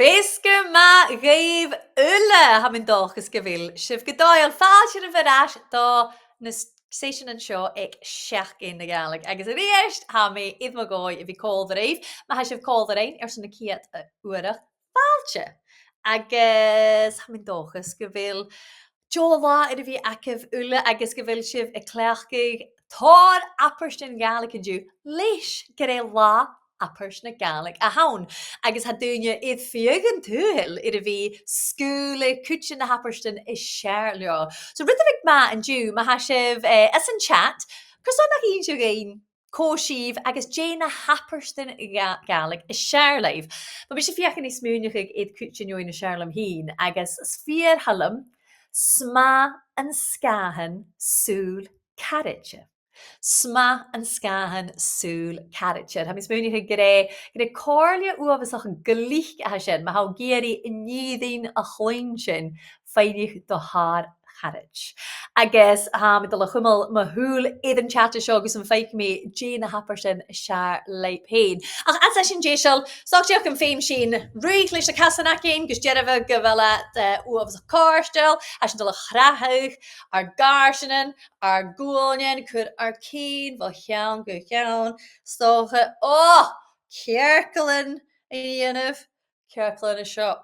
Féasca má réamh Beurla ha min dóchas go bhfuil sibh go dáil fáilte a bhreis dá na seisean an seo ag seaachcin na Gaelic. Agus a réist ha mé iad mo gáid a bhí cóil réamh, má ha sibh cóil réin ar san na ciad a uairach fáilte. Agus ha min dóchas go bhfuil Jola ar a bhí acah Beurla agus go bhfuil sibh ag cleachcaigh tá Farpaisean Gaelic an dú leis go é lá Farpaisean na Gaelic a haun. Agus ha dúine iad fiagan túil ar a bhí scúla cútean na Farpaisean is seair leo. So ridimh má an dú má ha sibh as an chat, cosánach íon géin cóisíomh agus dé na Farpaisean Gaelic is seair leibh. Ba bhí sé fiachan is smúneach iad cútean na seairlam hín agus sfíor hallam smá an-asgaidh súl carriage. Smá an-asgaidh súl carriage. Ha mis múneach go cóirlia uabhasach Gaelic a sin, má ha géirí nídín a chloinn sin féinich do haar carriage. Agus ha mi dul a chumel ma húl iad an chat seo agus an feic mé dé na Farpaisean seair leib héin. Ach as sin dé seo, sáteach an féim sin ruig leis na casanacin gus dearabh go bhfuile uabhasach cóirstel, a sin dul a chrathach ar garsanan, ar gúilnean, chur ar cín, bhil cheann go cheann, stócha, cearcalan a dhéanamh, cearcalan is seo,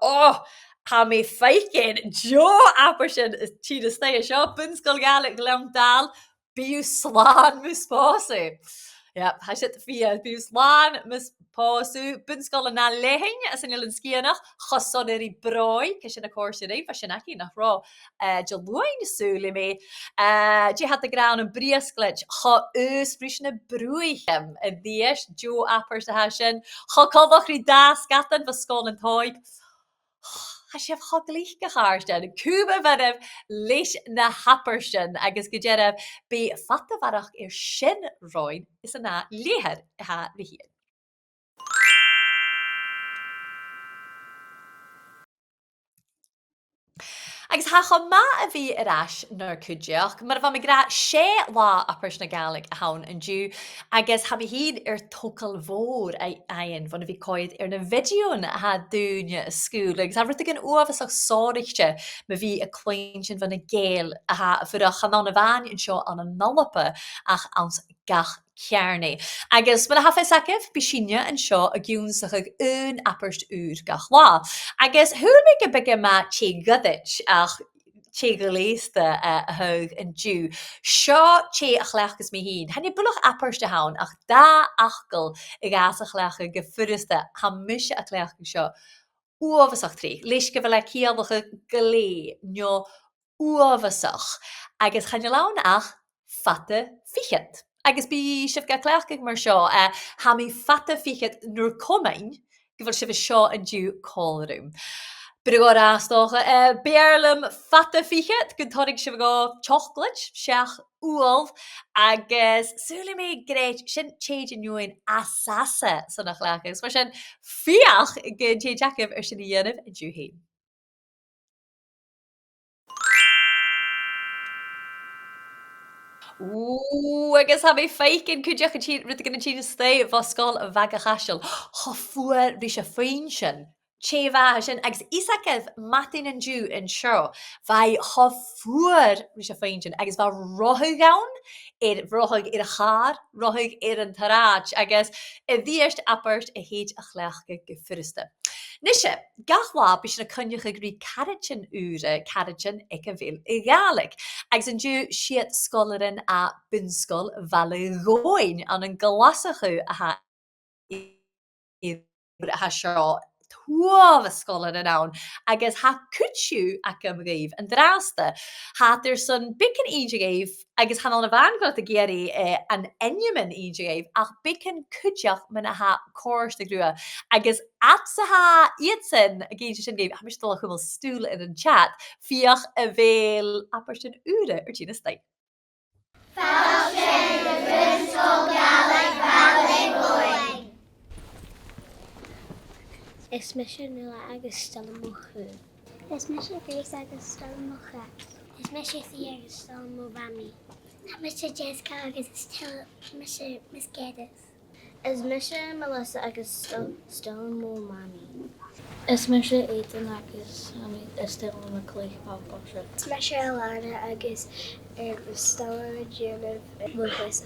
ha mé feicin jo Farpaisean tí a stay seo Bun-sgoiltean Gaelic leam dal bíú sláán mus pásu. Yep, ha sit fia bíú sláán mus pásu Bun-sgoiltean na lethine as an ilin scianach chosod ar I broi ce sin a cóirse réim fa sin aici nach rá Diardaoin súla mé dé hat a grán an bríascleit cha bris na brúichem a díis jo Farpaisean ha sin cha codach rí das gatan fa scóil an táid. Ha sibh choglích go cháirstein, cúba bheadh leis na Farpaisean agus go dearabh bí fata bharach ar sin roin is a ná léthar ha rihíad. Agus ha chu má a bhí arás nar cúideach, mar bha me gra sé lá Farpaisean na Gaelic a haun an dú, agus ha mi híd ar tócail mhór aon fan a bhí coid ar na videoin a ha dúine a scúl, agus ha rute an uabhasach sáiríte me bhí a cloinn sin van na Gael a ha fudach an na bhain in seo an nolapa ach ans gach Ghearran. Agus mar a hafa sacah bí sinne an seo a gúnsach ag ún Farpaisean úr gach lá. Agus thuúil mé go bige má tí gadit ach tí go léasta a thug an dú. Seo tí a chleachgus mé hín. Hanne bulach Farpaisean haun ach dá achgal i gas a chleacha go furasta ha muise a chleachcha seo uabhasach trí. Leis go bhfuil cíaldacha golé nó uabhasach. Agus channe lán ach fata fichet. Agus bí sibh go chleachcaigh mar seo ha mí fata fichet nuair cumain go bhfuil sibh seo an dú cóilrúm. Bud go rástócha Beurlam fata fichet go thorig sibh go chocolate seach ualh agus súla mé gréit sin téad an nuain asasa san nach chleachas mar sin fiach go téad Jacob ar sin dhéanamh an dú héin. Agus ha mé feicin cúideach rit gan tí stay bá scáil a bhega chaisiil. Tá fuair bhí sé féin sin. Té bhe sin agus isacah matin an dú in seo bhai tá fuair bhí sé féin sin agus bá rothaigh ann ar bhrothaigh ar a char, rothaigh ar an taráid agus i bhíost Farpaisean a héad a chleachcha go furasta. Nise, gach lá bí sin na cynneach ag rí carriacin úra carriacin ag a bhfuil I Gaelic. Agus an dú siad scolarin a Bun-sgoiltean an glasachú a ha seo tuamh scolar an ann, agus ha cúteú ach am réamh an drásta. Ha ar san bicin ídeagh agus han an bhain go a géirí an inniuman ídeagh ach bicin cúteach man a ha cóirsta grua. Agus atsa ha iad sin a géidir sin géibh, ha mis dul a chumil stúla in an chat, fiach a bhéil Farpaisean úra ar tína stay. Farpaisean the Bun-sgoiltean Gaelic Gàidhlig. Is mise nula agus stalmochu. Is mise grís agus stalmocha. Is mise thí agus stalmovami. Tá mise Jessica agus mise Miscadas. Is mise Melissa agus stalmovami. Is me sé éan agus is still am a chloinn-sgoile. Is me sé Lana agus Stella Janet Luchd-labhairt.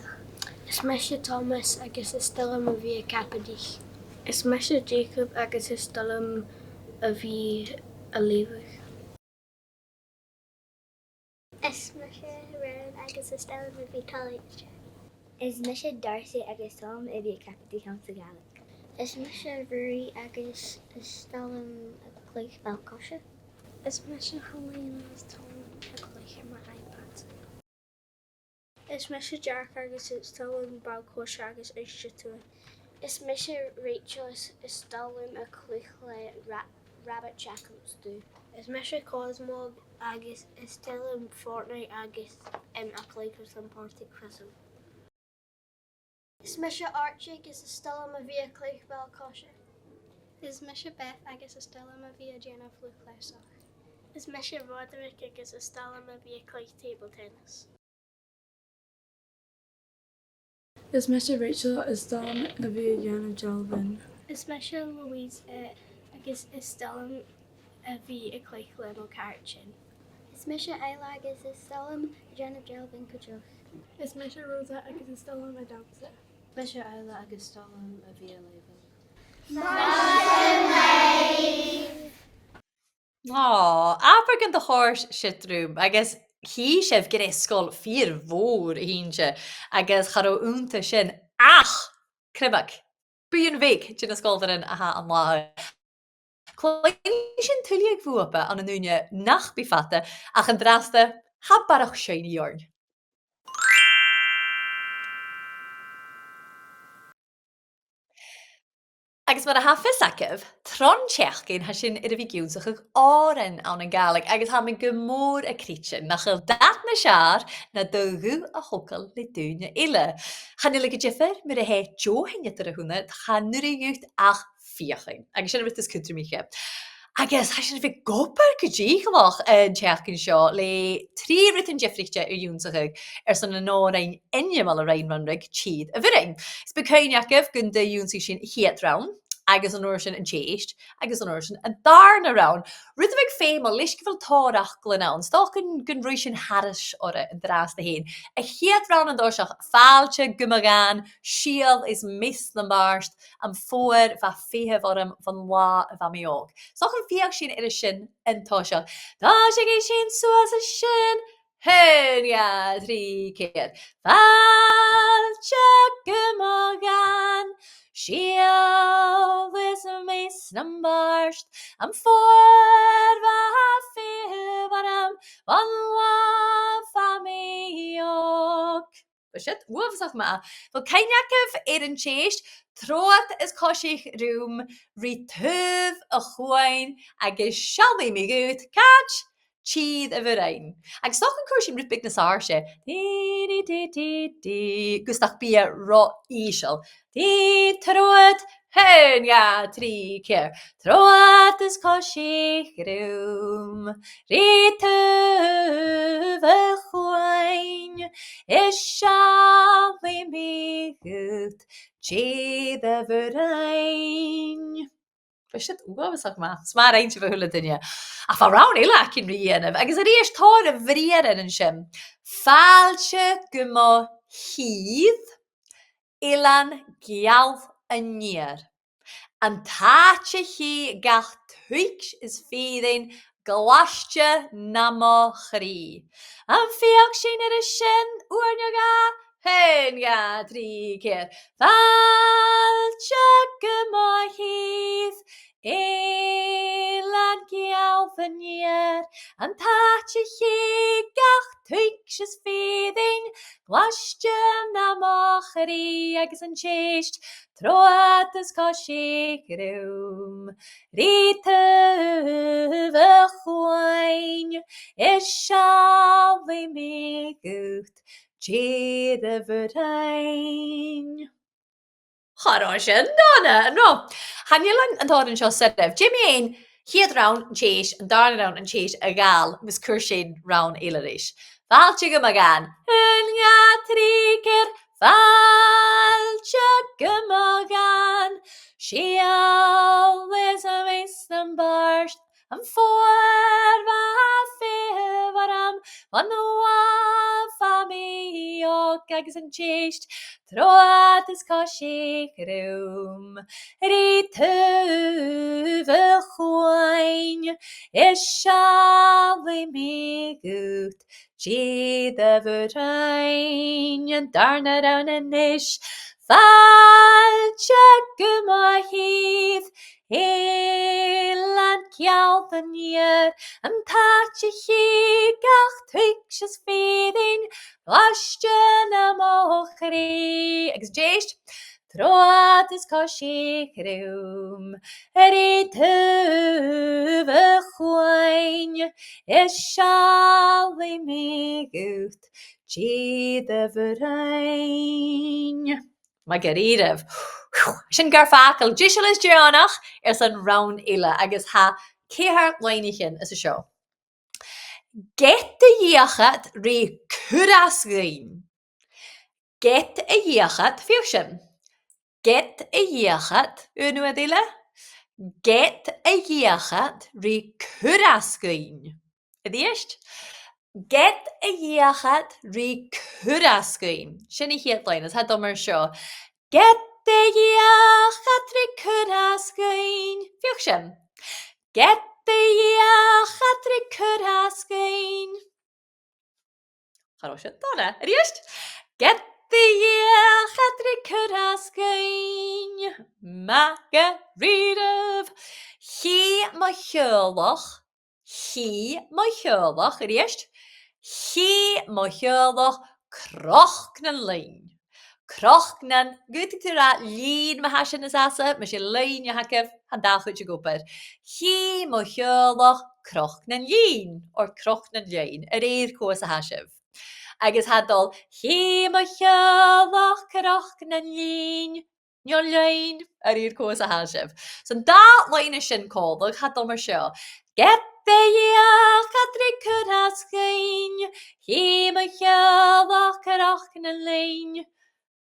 Is me sé Thomas agus is still am a bhí capadaí. Is me sé Jacob agus is still am a bhí a léamh. Is me sé Rowan agus is Stella a bhí talaiche. Is me sé Darcy agus Tom a bhí capadaí an Gaelic. Is me sé Rory agus is still a chloinn-sgoile. Is me sé Helena agus Tom a chloinn mar iPad. Is me sé Jack agus is still am bagcóis agus Stiùiriche. Is me sé Rachel is still am a chloinn-sgoile rabbit jackals do. Is me sé Cosmo agus is still am Fortnite agus a chloinn-sgoile Christmas. Is me sé Archie agus is still am a bhí a chloinn-sgoile. Is me sé Beth agus is still am a bhí a Jenna Luchd-labhairt. Is me sé Roderick agus is still am a bhí a chloinn table tennis. Is me sé Rachel is still am a bhí a Diardaoin. Is me sé Louise agus is still am a bhí a chloinn-sgoile Ghearran. Is me sé Ayla agus is still am Diardaoin Cuideach. Is me sé Rosa agus is still am a dancer. Me sé Ayla agus still am a bhí a léamh. Aber gan de háirs sitrúm agus hí sibh gin é scoil fíor mhór a hínse agus charó únta sin ach cribach buon bhéic sin na scoildarin atá an láthair. Chloinn sin tuilleag bhuapa an núine nach bí fata ach an drasta ha barach sin íorn. Agus mar a ha fisacah, tron teachcin ha sin ar a bhí giúsach ag áran an Gaelic agus ha mi gomór a crítin nach chael dat na siar na dógu a hocal le dúne ile. Chanile go jiffer mir a he jo hinnetar a húna chanur a júcht ach fiachin. Agus sin a bit is cúntrumiche. Agus ha sin a bhí gopar go ddíchalach an teachcin seo le trí ritin Jeffrichte ar dúnsach ar san na nórain innemal a reinranrig chiad a bhirain. Is becainneachah gun de dúnsí sin hiatraun, agus an orsin an téist, agus an orsin an darna raun. Ryddig fémal liisgefil tórach glenaun, stal gun rwy sin haris ora yn dras da hyn. A hiad raun an dorsach falche gumagan, shiel is mis na marst, am fôr va fehef orm van la va miog. Stal yn fiag sin ir sin yn tosach. Da sig ei sin soas a sin, hyn ja, 3 keer. Falche gumagan, shiel is mis na marst, am fôr va fehef orm van la va miog. Shit, woefsach ma. Wel keinjakef an téist, troad is cosich room, retuv a chuin, agus shalvi mi goed, catch, chiad a bhirain. Ag stoch an cuasin rúbig na sáirse. Gustach bia ro ísel. Troad, hyn ja, 3 keer. Troad is cosich room, retuv a chuin, is shalvi mi goed, chiad a bhirain. Shit, uafasach ma. Smar eintje fy hwle dynja. A fa rawn ila cyn rianaf. Agus yr eich tor y friaran yn sim. Falche gymo hydd ilan gialf yn nier. An taatje hi gach twyks is feeding glasje namo chri. An fiach sin er y sin oornjaga. Hyn ja, 3 keer. Falche gymo hydd ilan gialf yn nier. An taatje hi gach twyks is feeding glasje namo chri. Agus an téist troad is cosich room, retuv a chuin, is shalvi mi goed, chiad a bhirain. Chara sin dána, no. Hannilan an tádan seo sedef. GME hiad raun an téis, an darna raun an téis a gal, mis cursin raun ilarish. Falche gumagan, hyn ja 3 keer, falche gumagan, shial is a mis na an barst, an fór va fivaram, van wa fami og agus an chist, troad is koshi krum, ri tuve chuin, is shawi mi gut, G the Vertrain, darna down and ish, falcha guma heath, Elan kjalpen year, and tatje he gach twitches feeding, Lashten a mochri, exjast, Troat is koshi krum, ri tuve chuin, is shall we me gut, G the Vertrain. My Garíireh. Sin gur facail díseal is deánach san round ile agus ha céthar láinechin is a seo. Get a dhéachat rí cúrasgain. Get a dhéachat, fiú sin. Get a dhéachat, unua ile. Get a dhéachat rí cúrasgain. A díist? Get a dhéachat rí cúrasgain. Sin I héadlainn, is ha domar seo. Get a dhéachat rí cúrasgain. Fiú sin. Get a dhéachat rí cúrasgain. Charó sin dána. A díist? Get a dhéachat rí cúrasgain. Magaríireh. Hí ma cheolach. Hí ma cheolach. A díist? Hí ma cheolach croch na lein. Croch na gúti ra lín ma hasin is asa, ma sé lein ja hakef han dachut je gopad. Hí ma cheolach croch na lín, or croch na lein, a réir koos a hasif. Agus hadol, hí ma cheolach croch na lín, Nyon lein, a réir koos a hasif. So da lein is sin códag, hadol mar seo. Get the dhéachat rí cúrasgain, hí ma cheolach croch na lein.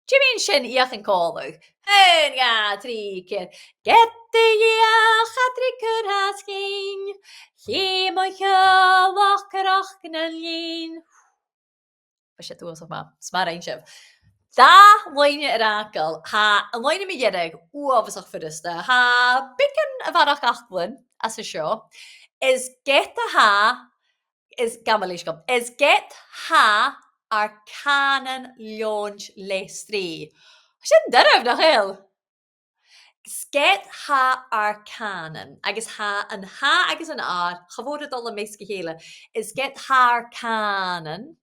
Jimmy sin iach an cólag. Hen ga trí kid. Get the dhéachat rí cúrasgain, hí ma cheolach croch na lein. Ba sé túas ma, smar ein sib. Da leine arácal, ha a leine mi dhéireag uafasach fyrista, ha bican a bharach achlin as a seo, is get a ha, is gamalishkom, is get ha ar canan Luchd-labhairt. Sin darab nach hil. Get ha ar canan, agus ha agus an ar, chafóda dul a meisce héile, is get ha ar canan,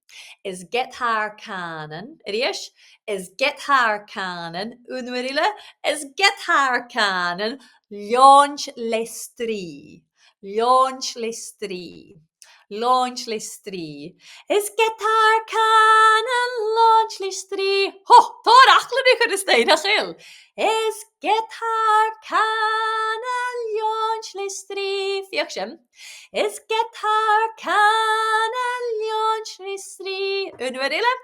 is get ha ar canan, iris, is get ha ar canan, unwarile, is get ha ar canan, Luchd-labhairt. Luchd-labhairt. Luchd-labhairt. Is get haar canan Luchd-labhairt. Ho, tar achlan ik er stein nach hil. Is get haar canan Luchd-labhairt. Fiachshem. Is get haar canan Luchd-labhairt. Unwarile.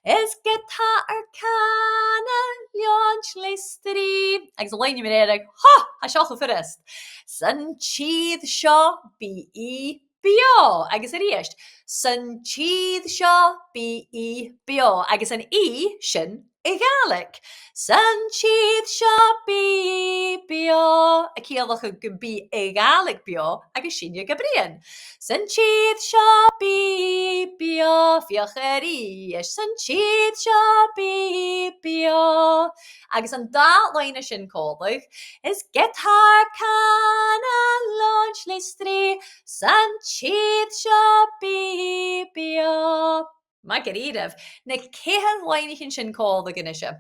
Is get haar canan Luchd-labhairt. Ag zal lein meneer, ha, ha sjach gefurrest. San chid seo B.E. Bio, agus a ríist. San chid seo B.E. Bio, agus an E sin I Gaelic. San chid seo B.E. Bio, a cíalach a B I Gaelic bio, agus sin go brian. San chid seo B.E. Bio, fiach a ríist. San chid seo B.E. Bio, agus an da leine sin cólag, is get haar canan Luchd-labhairt, san chid seo B.E. Bio. Ma Garíireh, na céhar leinechin sin cólag in isise.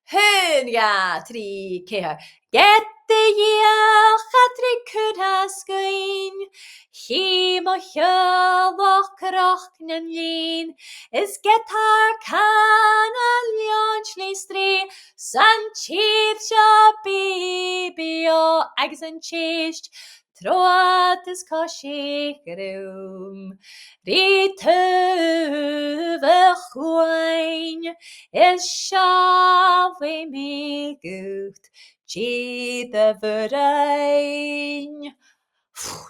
Hun ga trí céhar. Get the dhéachat rí cúrasgain, hí ma cheolach croch na lein, is get haar canan Luchd-labhairt, san chid seo B.E. Bio, agus an chist, troad is koshi krum, rí tuve chuin, is shawe mi gut, G the Vertrain.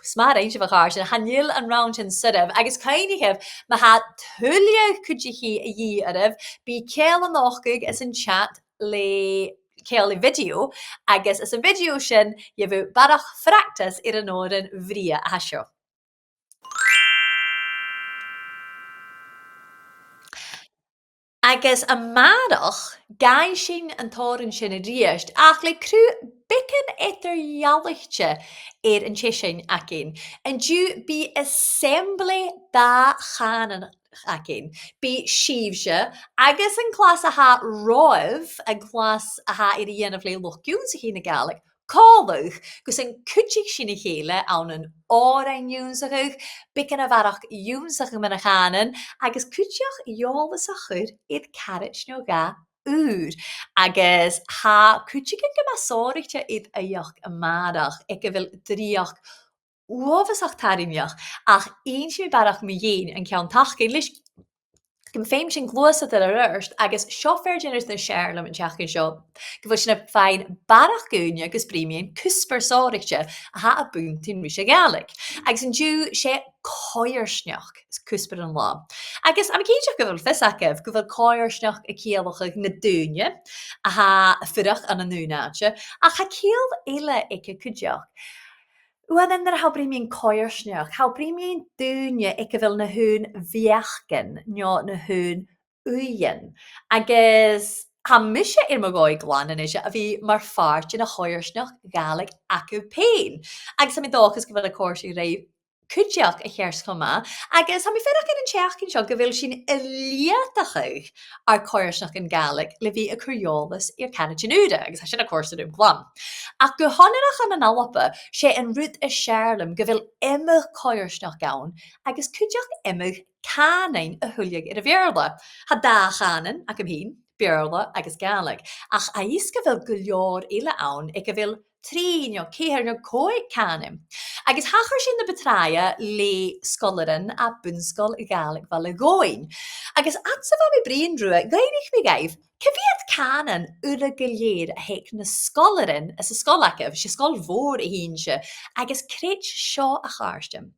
smar ein sibh gar sin hanil an round sin sudh agus caiineh ma ha tuile chuidichi a dhí aribh bí céal an nachcuig is an chat le céal i video agus is an video sin je bh barach fractas ar an óran bhria a seo. Agus a marach gai sin an tóran sin a ríist ach le crú bicin idirhealachte ar an tisin acin. An dú bí assembly da chanan acin. Bí síomse agus an Clas a ha roibh an Clas a ha ar dhéanamh le lochún sa chin na Gaelic. Cáluch gus an cuidig sin na chéile an an árain dúnsachuch, bicin a bharach dúnsach yn a chanan, agus cuideach jólas a chur iad carrit nó ga úr. Agus ha cuidig yn gymasórichte iad a joch a marach, ag a bhfuil dríoch uafasach tarimioch, ach ein sin barach mi dhéin an cean tachcin leis Gym féim sin glwysad ar yr yrst, agus siofer gynners na siarlam yn tiach yn sio. Gyfo sin a fain barach gwynia gys brimion cwsper sorichte a ha a bwntyn rwys a Gaelic. Agus yn diw sé coirsneach cwsper yn la. Agus am geidiach gyfol ffysacaf gyfol coirsneach a cielwch na dwynia a ha ffyrach an a nŵnatje a ha ciel eile ag a cwdiach. Wydden yr haw brimi'n coirsneach, haw brimi'n dŵnia ag a fel na hwn fiachgen, nio na hwn uien. Agus ha misje i'r magoi glan yn eisiau a fi mar fart yn a coirsneach Gaelic ac yw pein. Agus am i dochas gyfel y cwrs i rei cwdiach a chers choma, agus ha mi ffyrach yn tiach yn sio gyfel sy'n eliadachach ar coirsneach yn Gaelic le fi y cwriolas i'r canad yn úda, agus ha sy'n a cwrs yn yw'n glan. Ac gyhonirach an an alapa sé an rud a siarlam gyfil imig coirsneach gawn, agus cwdiach imig canain a hwliag ar a Beurla. Ha da chanan ac am hyn, Beurla agus Gaelic, ach a is gyfil gwylior ila awn e gyfil trin o ceir o coi canim. Agus hachar sin na betraia le scolaran a Bun-sgoiltean Gaelic fel y goin. Agus atsaf am I brin drwy, gairich mi gaif, cyfiad canan yw'r gylliad a hec na scolaran as y scolacaf, si scol fôr I hun si, agus creit sio a charstem.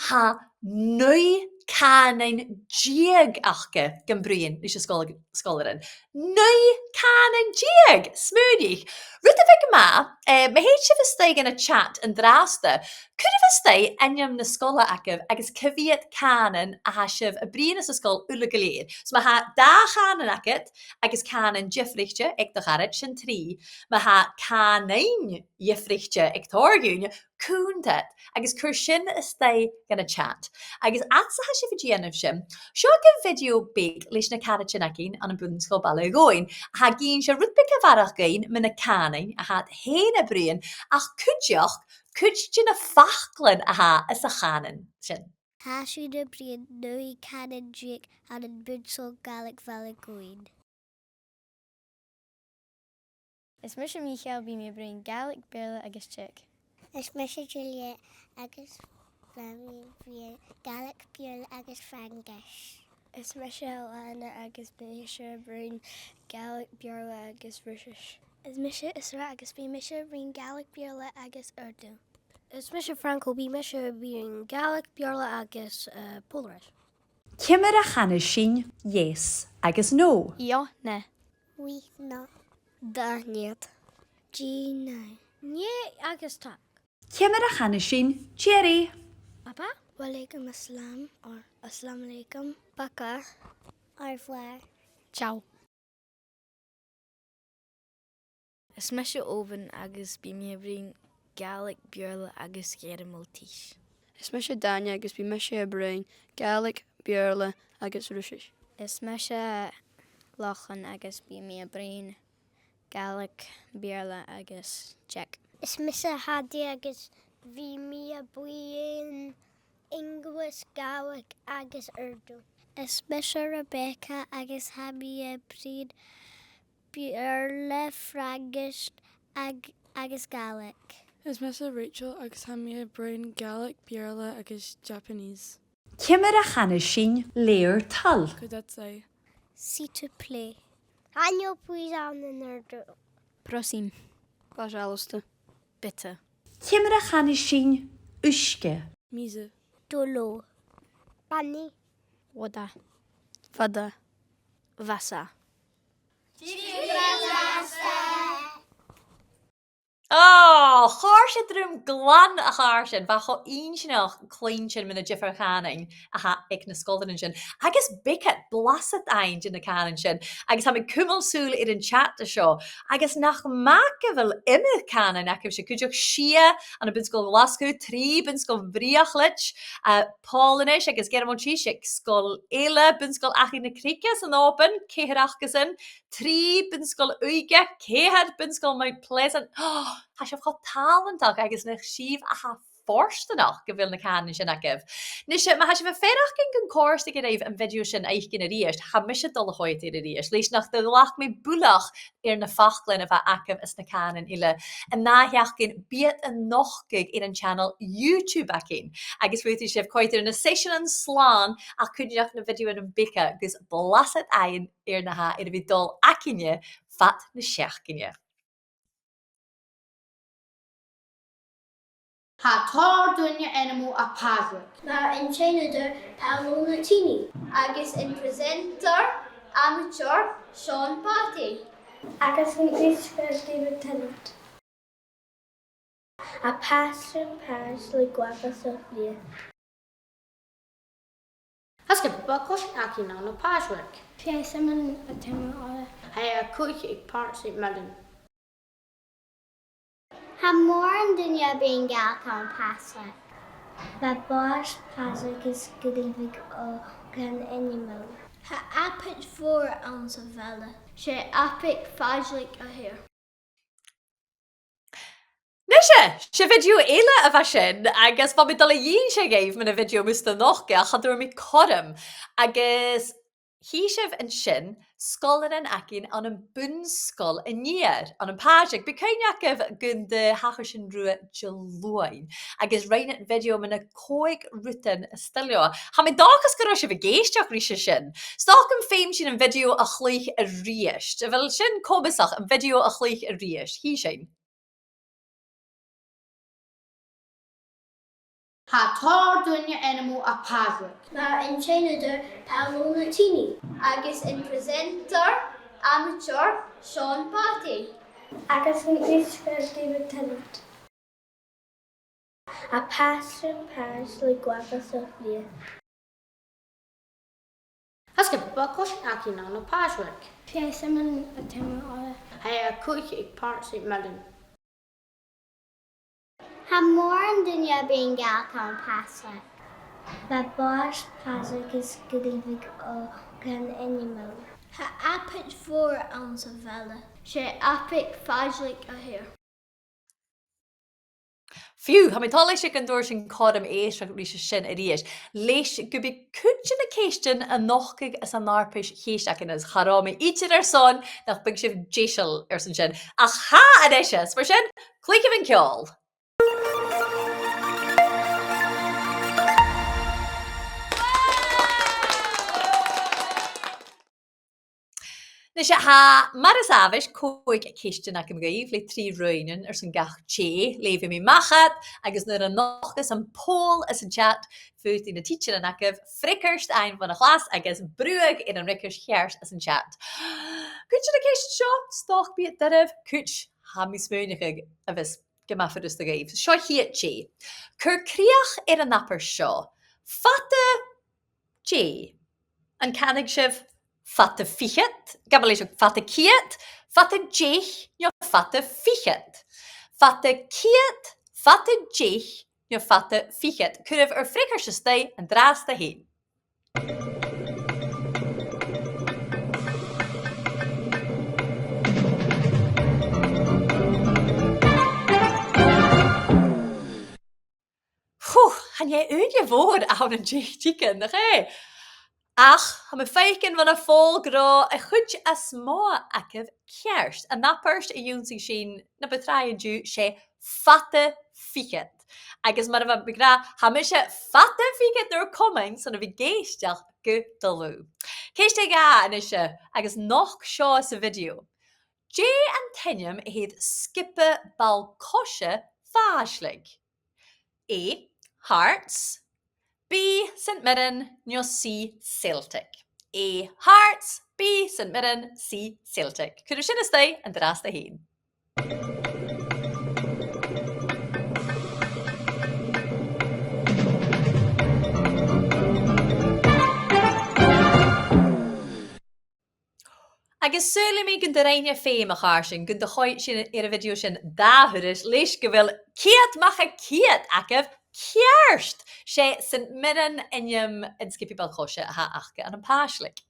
Ha nwy canan diag achge gymbrien is y scolaran. Nwy canan diag, smwdig. Rwyt y ma, mae heid si fystau gan y chat yn drasta. Cwyd y fystau eniam na scola acaf agus cyfiad canan a hasif y brin as y scol yw'r gylid. So mae ha da canan acet agus canan jeffrichtje ag dacharad sy'n tri. Mae ha canain jeffrichtje ag torgwn cwntet agus cwrsyn ystau gan y chat. Agus atsa ha si fi gianaf sim. Sio gan fideo big leis na carad sy'n acin an y Bun-sgoiltean bala goin. Ha gyn si rwydbyg a farach gain mynd y canain a had hen a bryn ach cwdiach cwdjyn y ffachlan a ha ys a chanan sy'n. Ha sy'n y bryn nwy canan diag an yn Bun-sgoiltean Gaelic fel y goin. Is mis Michael bí mi brin Gaelic Beurla agus Chick. Is Misha Juliet agus Flavia Gaelic Beurla agus Frankish. Is Misha Anna agus Misha brin Gaelic Beurla agus Rushish. Is Misha Isra agus bí Misha brin Gaelic Beurla agus Urdu. Is Misha Franco bí Misha brin Gaelic Beurla agus Polish. Cymar a chana sin yes agus no. Ja, ne. We no. Da niet. G no. Nie agus tak. Cymar a chana sin Jerry. Papa? Walaikum assalam or assalamu alaikum. Baka. Au revoir. Ciao. Is Misha Oven agus bí mi brin Gaelic Beurla agus Ghearran Maltese. Is Misha Danya agus bí Misha brin Gaelic Beurla agus Rushish. Is Misha Lochan agus bí mi brin Gaelic Beurla agus Czech. Is Misha Hadi agus vi mia buin English Gaelic agus Urdu. Is Misha Rebecca agus Habia Breed Beurla Frankish agus Gaelic. Is Misha Rachel agus Hamia brin Gaelic Beurla agus Japanese. Cymar a chana sin leir tal. Could that say? See to play. Hanyo puis an in Urdu. Prosím. Pожалуйста. Bitte. Cymar a chana sin Uisce. Míse. Dolo. Bunny. Wada. Fada. Vasa. Oh, háir drum glan a háir sin, bha cho un sin cloinn sin min a differ caning a ha ag na scoilin sin. Agus bicket blasat ein in na caning sin. Agus ha mi cummalsúl in chat a seo. Agus nach macafil imime caning ac se cúideach sia an a bun-sgoil lascú, trí bun-sgoil bríochlit, Paulinis agus Ghearran scoil-éile, bun-sgoil achí na crícias an open, céhirachgasin, trí bun-sgoil uige, céhir bun-sgoil Mount Pleasant. Oh, ha sef cho talentach agus na sif a ha forstanach go bhfuil na canan sin agah. Nis ma ha sef a ferach gin gon cósta go raibh an video sin eich gin a ríist, ha mis dul hoit ar a ríist, leis nach de lach mé bulach ar na fachlin a bheit agah is na canan ile. An náheach gin biet a nochgig ar an channel YouTube acin. Agus bhuiú sef coit ar na seisean slán a cúideach na video an bica gus blasat ein ar na ha ar a bhí dul acinne fat na seachcinne. Ha tar dunne animal a pazlik. Mhair in China Paolo Tini. Agus in presenter, amateur, Sean Party. Agus an aois talent. A passion parish le guapa Sophia. Haske bakos aki na no pazlik. P4-7 a timor. Hai a kuich ag parts ag mheadhan. Ha mór an duine being gach an paslik. Ba báis paslik is gudinvig ó gan animal. Ha apit for an sa vela. She apit fajlik a here. Nisha, she video éile a bheit sin, agus fa mi dal a dhín sé géibh man a video musta nochge a chadur mi corm, agus hí sibh an sin scoilean acin an an bun-sgoil a níir an an páideach becaineachah gun de hachar sin rua Diardaoin, agus reinit video man a cóig rutan a stilio. Ha mi dáchas go raibh géisteach ríise sin. Stácham féim sin an video a chluich a ríist, a bhfuil sin cóbasach an video a chluich a ríist, hí sin. Ha tar dunne animal a pazlik. Mhair in China Paolo Tini. Agus in presenter, amateur, Sean Party. Agus an aois talent. A passion parish le guapa Sophia. Haske bakos aki na no pazlik. P4-7 a timor. Hai a kuich ag parts ag mheadhan. Ha mór an duine being gach an paslik. Ba báis paslik is gudinvig ó gan animal. Ha apit for an sa vela. She apit fajlik a here. Fiú, ha mi tála sé an dúir sin cádam éisreach ríise sin a ríis. Leis go bí cúin a céistin a nochcaig as an nárpais chéisteach is charámi ítir ar son nach big sibh déisial ar san sin. Ach ha a déisias, mar sin, clícah an ceol. Nes ha mar is avis cóig céistin ac am gaíh le trí roiinen ar san gach ché, lefi mi machad, agus nuair an nochgus an pól as an chat, fút in a teacher an acah, frickerst ein van a Clas agus brúig in an rickers chears as an chat. Cúin a céistin seo, stoch bí daribh, cúch ha mi smúnigig a vis gemafadus a gaíh. Seo hiat ché. Cur criach ar an napper seo. Fatte ché. An canig sibh fatte fichet, gabaléis fatte kiet, fatte jeich, jo fatte fichet. Fatte kiet, fatte jeich, jo fatte fichet. Curf ar frickerse stei en draaste heen. Han jij je woord aan een chicken, hè? Ach, ha me feiken van a fol gro a chud a smá acah cearst. A napperst a dúnsig sin na betraien dú sé fatte fichet. Agus mar a begra ha me se fatte fichet nur coming son a vi géisteach go dalú. Keist ga an is se agus noch seo sa video. J an tenim head skippe bal kosche vaaslig. hearts, B St Mirren, nio C Celtic. A hearts, B St Mirren, C Celtic. Cwrw sy'n ystau yn dras dy hun. Agus sylwi mi gyda reinia ffeim a charsyn, gyda choi sy'n i'r fideo sy'n dahwyrus, leis gyfil ciat mach a ciat acaf ciarst sé St Mirren inyam yn sgipi bel chosio a ha achga an yn paslik.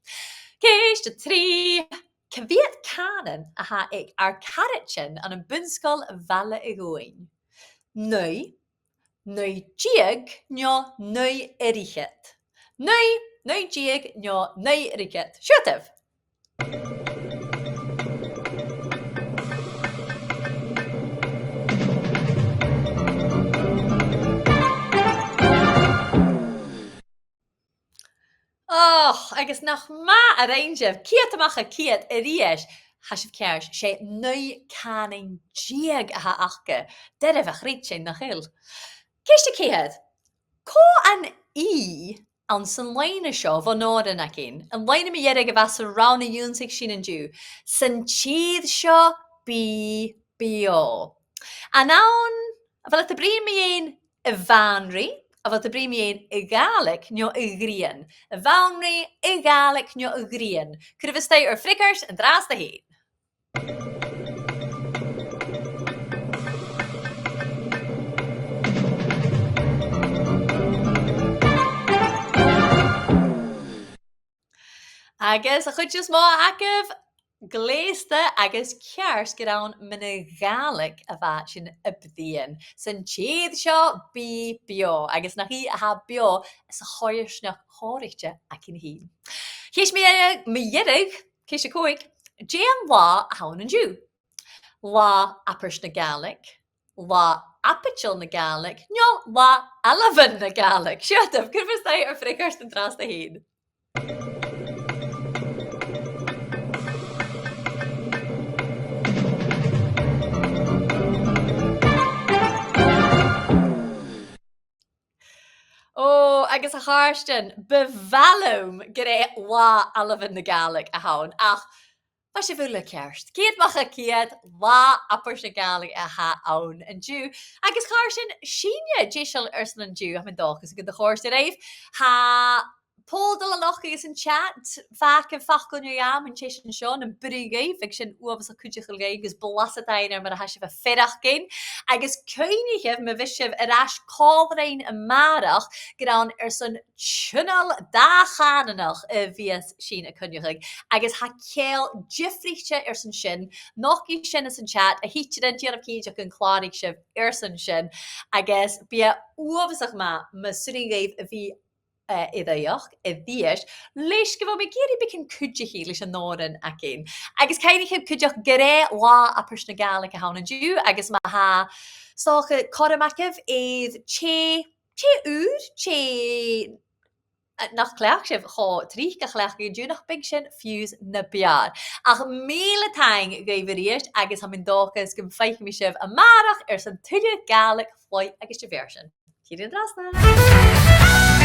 Ceis dy tri, cyfiad canon a ha ag ar caritchen an yn Bun-sgoiltean. Neu giag nio neu erichet. Neu giag nio neu erichet. Siwtaf! Agus nach ma a reinjef, ciat amach a ciat a riesh, hasif cairsh, sé neu canin giag a ha achge, deref a chritchen nach hil. Ceis dy ciad? Co an an sy'n leine sio fo norden ac un, yn leine mi yedig a fas a rawn a yunsig sy'n yn diw, sy'n chyd sio bio. A nawn, fel y brin mi ein y fanri, a fod y brin mi ein y Gaelic nio y Ghearran. Y fanri, y Gaelic nio y Ghearran. Cwrdd ystau o'r fricars yn dras dy hun. Agus a chud just má acaf gléiste agus cears gyda'n mynd y Gaelic a fa sy'n ybddian. Sy'n chyd sio bio. Agus na hi a ha bio is a choir snach chorichte ac yn hun. Ceis mi yedig, ceis y coig, jean la a hawn yn diw. La apers na Gaelic, la apachil na Gaelic, nio la eleven na Gaelic. Siwtaf, cyrfys dau o'r fricars yn dras dy hun. Agus a charstin, befalwm gyda la alafyn na Gaelic a hawn. Ach, fa si fwle cerst. Ciad mach a ciad, la apers na Gaelic a ha awn yn diw. Agus charstin, síne jesel ersan yn diw am yn doch, ys gyda chors dyr eif. Ha Paul dal anoch is yn chat, fac yn ffach yn iam yn chesyn Sean yn brygau, fig sy'n uafas o cwydych ylgau, gys blasad ein ar mar a hasif a ferach gyn. Agus cwynig ef, my fysif yr as cofrein y marach, gyda'n sy'n chynol da chananach y fias sy'n y cwydych. Agus ha cael Jeffriche sy'n sy'n, noch i sy'n yn chat, a hitid yn diar of cyd ac yn clarig sy'n sy'n. Agus bia uafas o'ch ma, my sy'n gaif y fi iddeoch, y ddies, leis gyfo mi geri bicyn cwydych hi leis y norden ac un. Agus cael eich cwydych gyda la a persna Gaelic a hawn yn diw, agus ma ha soch y coramacaf idd che nach clech sef cho trich a chlech gyda diw nach big sy'n fuse na biar. Ach mil y tang geiferiest agus ham yn dochas gym ffeich mi sef a marach sy'n tydiad Gaelic floi agus y version. Cyd i'n dras na!